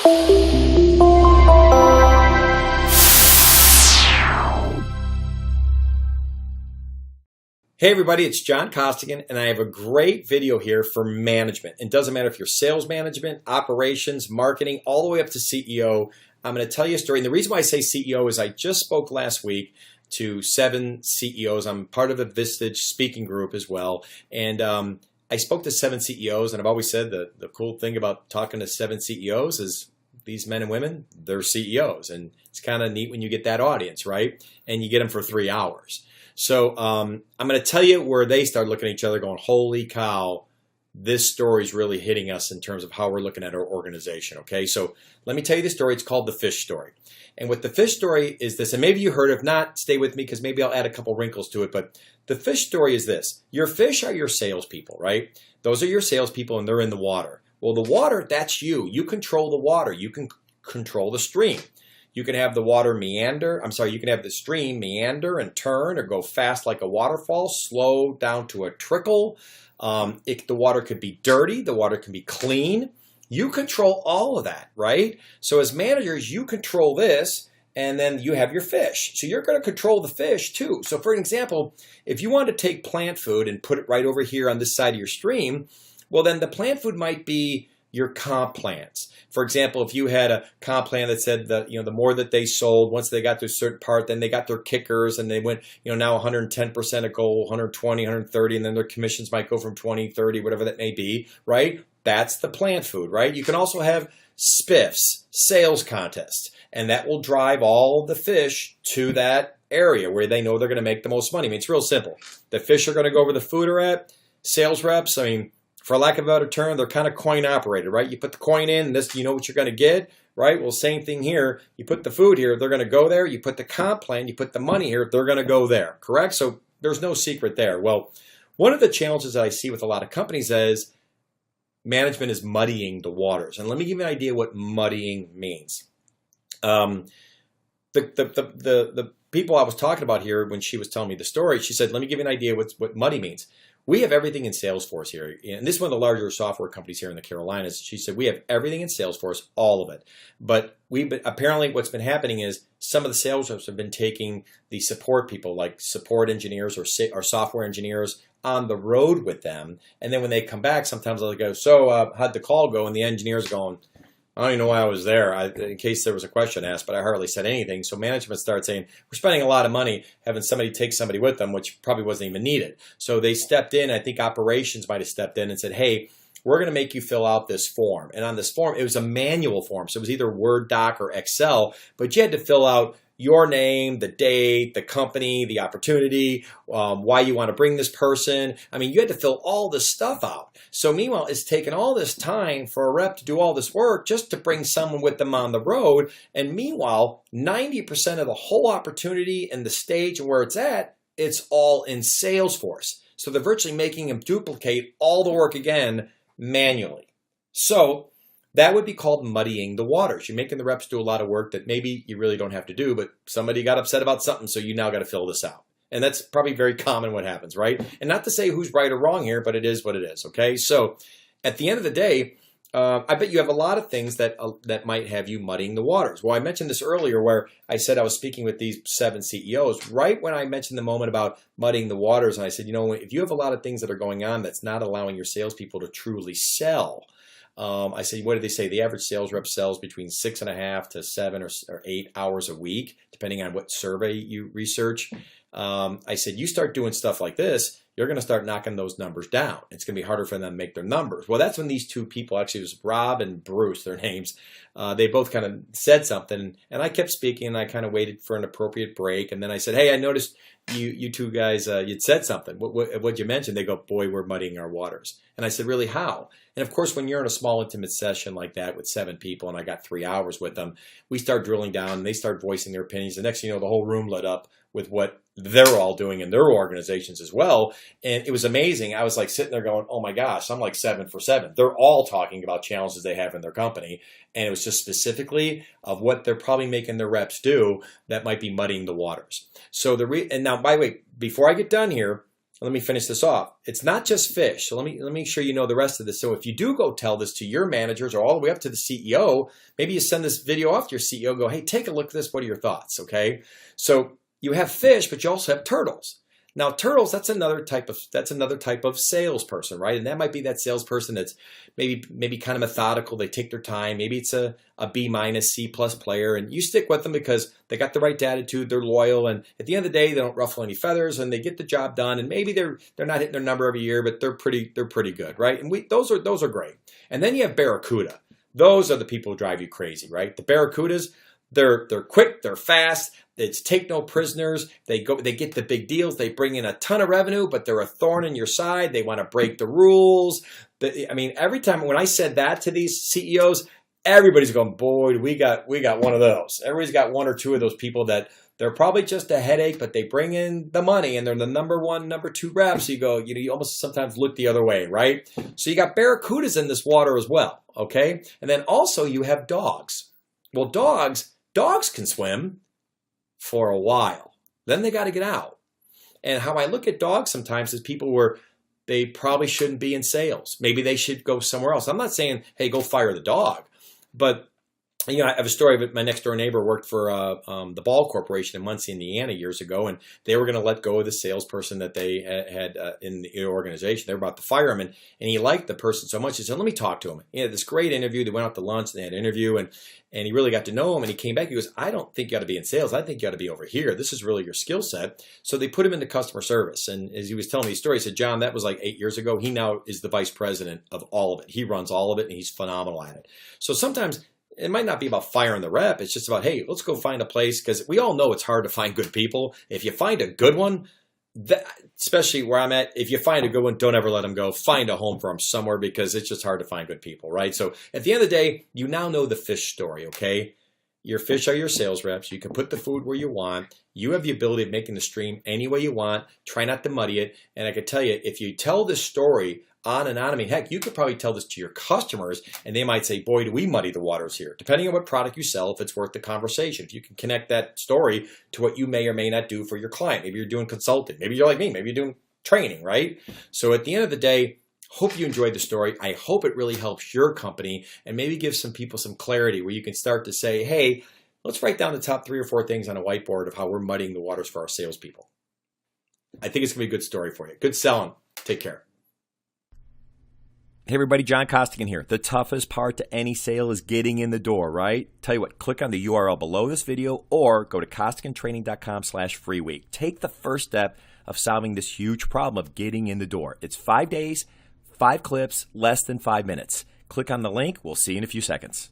Hey everybody, it's John Costigan, and I have a great video here for management. It doesn't matter if you're sales management, operations, marketing, all the way up to CEO. I'm going to tell you a story. And the reason why I say CEO is I just spoke last week to 7 CEOs. I'm part of a Vistage speaking group as well. And I spoke to 7 CEOs, and I've always said that the cool thing about talking to 7 CEOs is these men and women, they're CEOs. And it's kind of neat when you get that audience, right? And you get them for 3 hours. So I'm going to tell you where they start looking at each other going, holy cow, this story is really hitting us in terms of how we're looking at our organization, okay? So let me tell you the story. It's called the fish story. And what the fish story is this, and maybe you heard it. If not, stay with me because maybe I'll add a couple wrinkles to it. But the fish story is this. Your fish are your salespeople, right? Those are your salespeople, and they're in the water. Well, the water, that's you. You control the water. You can control the stream. You can have the water meander. You can have the stream meander and turn or go fast like a waterfall, slow down to a trickle. The water could be dirty. The water can be clean. You control all of that, right? So as managers, you control this, and then you have your fish. So you're going to control the fish too. So for an example, if you want to take plant food and put it right over here on this side of your stream, well, then the plant food might be your comp plans. For example, if you had a comp plan that said that, the more that they sold, once they got to a certain part, then they got their kickers and they went, now 110% a goal, 120, 130, and then their commissions might go from 20, 30, whatever that may be, right? That's the plant food, right? You can also have spiffs, sales contests, and that will drive all the fish to that area where they know they're going to make the most money. I mean, it's real simple. The fish are going to go where the food are at. Sales reps, for lack of a better term, they're kind of coin operated, right? You put the coin in, this, you know what you're going to get, right? Well, same thing here. You put the food here, they're going to go there. You put the comp plan, you put the money here, they're going to go there, correct? So there's no secret there. Well, one of the challenges that I see with a lot of companies is management is muddying the waters. And let me give you an idea what muddying means. The people I was talking about here, when she was telling me the story, she said, let me give you an idea what muddy means. We have everything in Salesforce here. And this is one of the larger software companies here in the Carolinas. She said, we have everything in Salesforce, all of it. But apparently what's been happening is some of the sales reps have been taking the support people, like support engineers or software engineers, on the road with them. And then when they come back, sometimes they'll go, so how'd the call go? And the engineer's going, I don't even know why I was there, in case there was a question asked, but I hardly said anything. So management started saying, we're spending a lot of money having somebody take somebody with them, which probably wasn't even needed. So they stepped in. I think operations might have stepped in and said, hey, we're going to make you fill out this form. And on this form, it was a manual form. So it was either Word doc or Excel, but you had to fill out your name, the date, the company, the opportunity, why you want to bring this person. You had to fill all this stuff out. So meanwhile, it's taken all this time for a rep to do all this work just to bring someone with them on the road. And meanwhile, 90% of the whole opportunity and the stage and where it's at, it's all in Salesforce. So they're virtually making them duplicate all the work again manually. So that would be called muddying the waters. You're making the reps do a lot of work that maybe you really don't have to do, but somebody got upset about something, so you now got to fill this out. And that's probably very common what happens, right? And not to say who's right or wrong here, but it is what it is, okay? So at the end of the day, I bet you have a lot of things that might have you muddying the waters. Well, I mentioned this earlier where I said I was speaking with these 7 CEOs, right when I mentioned the moment about muddying the waters, and I said, if you have a lot of things that are going on that's not allowing your salespeople to truly sell, I said, what did they say? The average sales rep sells between 6.5 to 7 or 8 hours a week, depending on what survey you research. I said, you start doing stuff like this, you're going to start knocking those numbers down. It's going to be harder for them to make their numbers. Well, that's when these 2 people, actually it was Rob and Bruce, their names, they both kind of said something. And I kept speaking, and I kind of waited for an appropriate break. And then I said, hey, I noticed you 2 guys, you'd said something. What'd you mention? They go, boy, we're muddying our waters. And I said, really, how? And of course, when you're in a small, intimate session like that with 7 people, and I got 3 hours with them, we start drilling down, and they start voicing their opinions. The next thing you know, the whole room lit up with what they're all doing in their organizations as well. And it was amazing. I was like sitting there going, oh my gosh, I'm like 7 for 7. They're all talking about challenges they have in their company. And it was just specifically of what they're probably making their reps do that might be muddying the waters. So and now, by the way, before I get done here, let me finish this off. It's not just fish. So let me make sure you know the rest of this. So if you do go tell this to your managers or all the way up to the CEO, maybe you send this video off to your CEO, go, hey, take a look at this. What are your thoughts? Okay. So you have fish, but you also have turtles. Now, turtles, that's another type of salesperson, right? And that might be that salesperson that's maybe kind of methodical. They take their time. Maybe it's a B minus, C plus player, and you stick with them because they got the right attitude. They're loyal, and at the end of the day, they don't ruffle any feathers, and they get the job done. And maybe they're not hitting their number every year, but they're pretty good, right? And those are great. And then you have barracuda. Those are the people who drive you crazy, right? The barracudas, they're quick, they're fast. It's take no prisoners. They get the big deals. They bring in a ton of revenue, but they're a thorn in your side. They want to break the rules. I mean, every time when I said that to these CEOs, everybody's going, boy, we got one of those. Everybody's got one or two of those people that they're probably just a headache, but they bring in the money and they're the number one, number two reps. So you go, you almost sometimes look the other way, right? So you got barracudas in this water as well, okay? And then also you have dogs. Well, dogs can swim for a while. Then they got to get out. And how I look at dogs sometimes is people where they probably shouldn't be in sales. Maybe they should go somewhere else. I'm not saying, hey, go fire the dog. But, I have a story of my next door neighbor worked for the Ball Corporation in Muncie, Indiana years ago, and they were going to let go of the salesperson that they had in the organization. They were about to fire him, and he liked the person so much. He said, let me talk to him. He had this great interview. They went out to lunch, and they had an interview, and he really got to know him, and he came back. He goes, I don't think you ought to be in sales. I think you ought to be over here. This is really your skill set. So they put him into customer service, and as he was telling me the story, he said, John, that was like 8 years ago. He now is the vice president of all of it. He runs all of it, and he's phenomenal at it. So sometimes it might not be about firing the rep. It's just about, hey, let's go find a place, because we all know it's hard to find good people. If you find a good one, especially where I'm at, if you find a good one, don't ever let them go. Find a home for them somewhere, because it's just hard to find good people, right? So at the end of the day, you now know the fish story, okay? Your fish are your sales reps. You can put the food where you want. You have the ability of making the stream any way you want. Try not to muddy it. And I can tell you, if you tell this story on and on, I mean, heck, you could probably tell this to your customers, and they might say, boy, do we muddy the waters here. Depending on what product you sell, if it's worth the conversation. If you can connect that story to what you may or may not do for your client. Maybe you're doing consulting. Maybe you're like me. Maybe you're doing training, right? So at the end of the day, hope you enjoyed the story. I hope it really helps your company and maybe gives some people some clarity where you can start to say, hey, let's write down the top 3 or 4 things on a whiteboard of how we're muddying the waters for our salespeople. I think it's going to be a good story for you. Good selling. Take care. Hey everybody, John Costigan here. The toughest part to any sale is getting in the door, right? Tell you what, click on the URL below this video or go to costigantraining.com/free week. Take the first step of solving this huge problem of getting in the door. It's 5 days, 5 clips, less than 5 minutes. Click on the link. We'll see you in a few seconds.